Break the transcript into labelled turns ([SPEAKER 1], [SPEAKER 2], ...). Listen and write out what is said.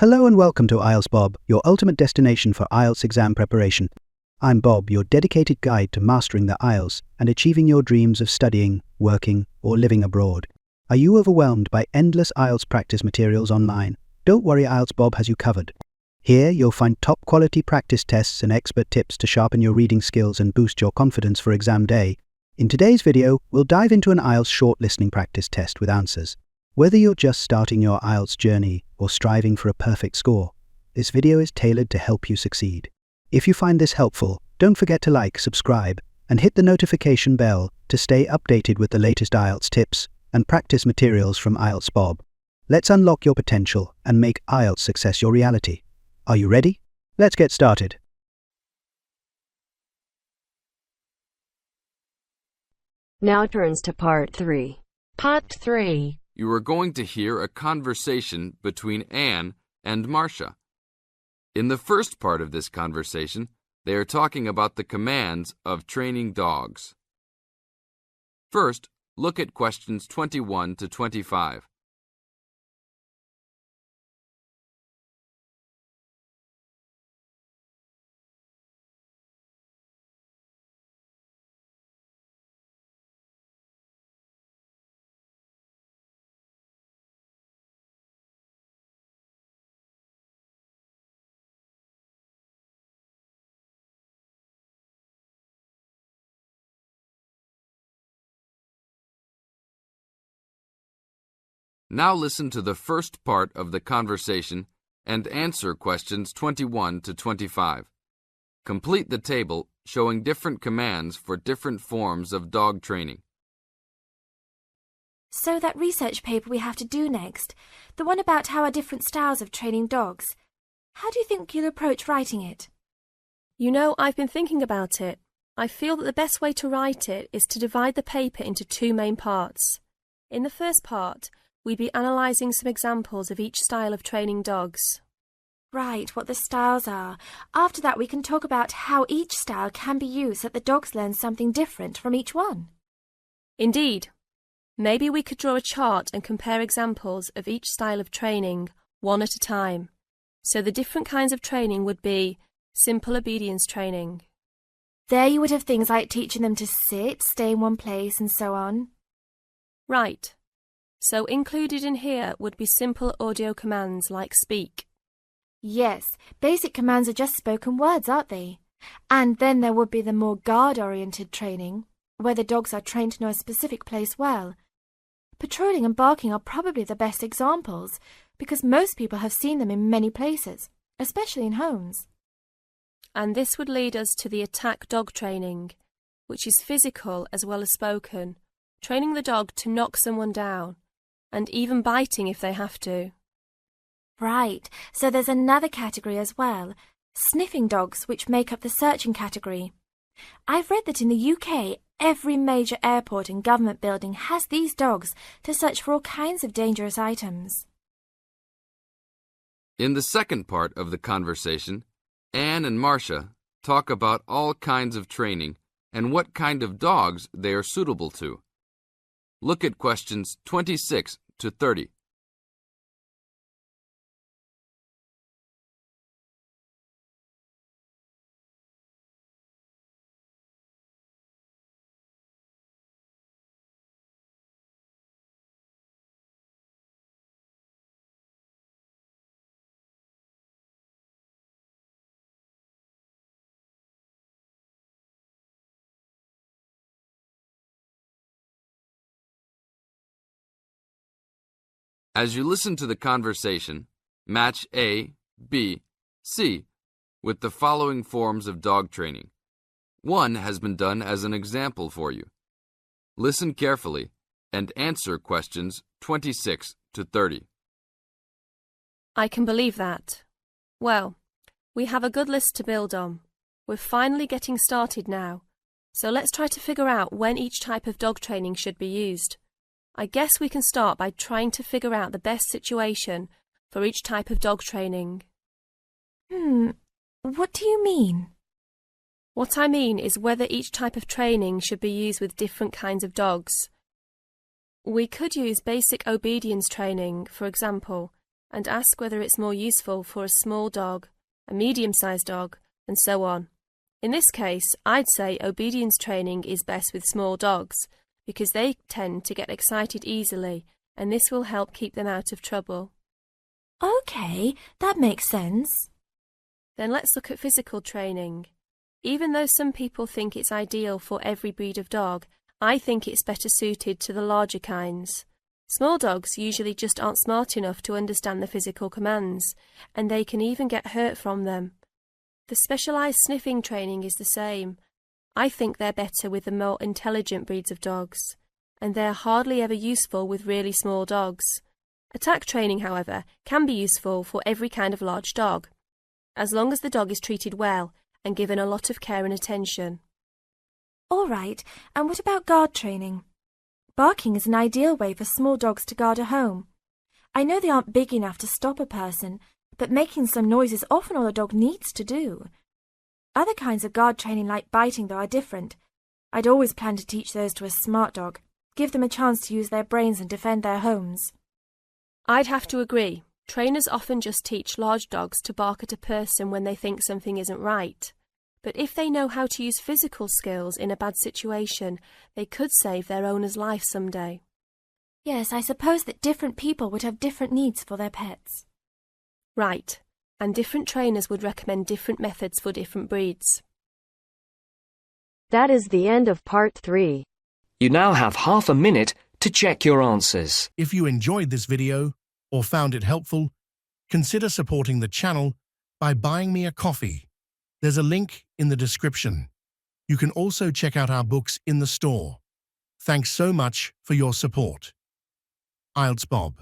[SPEAKER 1] Hello and welcome to IELTS Bob, your ultimate destination for IELTS exam preparation. I'm Bob, your dedicated guide to mastering the IELTS and achieving your dreams of studying, working, or living abroad. Are you overwhelmed by endless IELTS practice materials online? Don't worry, IELTS Bob has you covered. Here you'll find top-quality practice tests and expert tips to sharpen your reading skills and boost your confidence for exam day. In today's video, we'll dive into an IELTS short listening practice test with answers. Whether you're just starting your IELTS journey or striving for a perfect score, this video is tailored to help you succeed. If you find this helpful, don't forget to like, subscribe, and hit the notification bell to stay updated with the latest IELTS tips and practice materials from IELTS Bob. Let's unlock your potential and make IELTS success your reality. Are you ready? Let's get started.
[SPEAKER 2] Now turns to Part 3.
[SPEAKER 3] Part 3.
[SPEAKER 4] You are going to hear a conversation between Anne and Marcia. In the first part of this conversation, they are talking about the commands of training dogs. First, look at questions 21 to 25. Now listen to the first part of the conversation and answer questions 21 to 25. Complete the table showing different commands for different forms of dog training.
[SPEAKER 5] So that research paper we have to do next, the one about how are different styles of training dogs, how do you think you'll approach writing it?
[SPEAKER 6] You know, I've been thinking about it. I feel that the best way to write it is to divide the paper into two main parts. In the first part, we'd be analysing some examples of each style of training dogs.
[SPEAKER 5] Right, what the styles are. After that we can talk about how each style can be used so that the dogs learn something different from each one.
[SPEAKER 6] Indeed. Maybe we could draw a chart and compare examples of each style of training, one at a time. So the different kinds of training would be simple obedience training.
[SPEAKER 5] There you would have things like teaching them to sit, stay in one place and so on.
[SPEAKER 6] Right. So included in here would be simple audio commands like speak.
[SPEAKER 5] Yes, basic commands are just spoken words, aren't they? And then there would be the more guard-oriented training, where the dogs are trained to know a specific place well. Patrolling and barking are probably the best examples, because most people have seen them in many places, especially in homes.
[SPEAKER 6] And this would lead us to the attack dog training, which is physical as well as spoken, training the dog to knock someone down, and even biting if they have to.
[SPEAKER 5] Right, so there's another category as well, sniffing dogs, which make up the searching category. I've read that in the UK, every major airport and government building has these dogs to search for all kinds of dangerous items.
[SPEAKER 4] In the second part of the conversation, Anne and Marcia talk about all kinds of training and what kind of dogs they are suitable to. Look at questions 26 to 30. As you listen to the conversation, match A, B, C with the following forms of dog training. One has been done as an example for you. Listen carefully and answer questions 26 to 30.
[SPEAKER 6] I can believe that. Well, we have a good list to build on. We're finally getting started now, so let's try to figure out when each type of dog training should be used. I guess we can start by trying to figure out the best situation for each type of dog training.
[SPEAKER 5] What do you mean?
[SPEAKER 6] What I mean is whether each type of training should be used with different kinds of dogs. We could use basic obedience training, for example, and ask whether it's more useful for a small dog, a medium-sized dog, and so on. In this case, I'd say obedience training is best with small dogs because they tend to get excited easily, and this will help keep them out of trouble.
[SPEAKER 5] Okay, that makes sense.
[SPEAKER 6] Then let's look at physical training. Even though some people think it's ideal for every breed of dog, I think it's better suited to the larger kinds. Small dogs usually just aren't smart enough to understand the physical commands, and they can even get hurt from them. The specialised sniffing training is the same. I think they're better with the more intelligent breeds of dogs, and they're hardly ever useful with really small dogs. Attack training, however, can be useful for every kind of large dog, as long as the dog is treated well and given a lot of care and attention.
[SPEAKER 5] All right, and what about guard training? Barking is an ideal way for small dogs to guard a home. I know they aren't big enough to stop a person, but making some noise is often all a dog needs to do. Other kinds of guard training like biting, though, are different. I'd always plan to teach those to a smart dog, give them a chance to use their brains and defend their homes.
[SPEAKER 6] I'd have to agree. Trainers often just teach large dogs to bark at a person when they think something isn't right. But if they know how to use physical skills in a bad situation, they could save their owner's life someday.
[SPEAKER 5] Yes, I suppose that different people would have different needs for their pets.
[SPEAKER 6] Right, and different trainers would recommend different methods for different breeds.
[SPEAKER 2] That is the end of part 3.
[SPEAKER 3] You now have half a minute to check your answers.
[SPEAKER 7] If you enjoyed this video or found it helpful, consider supporting the channel by buying me a coffee. There's a link in the description. You can also check out our books in the store. Thanks so much for your support. IELTS Bob.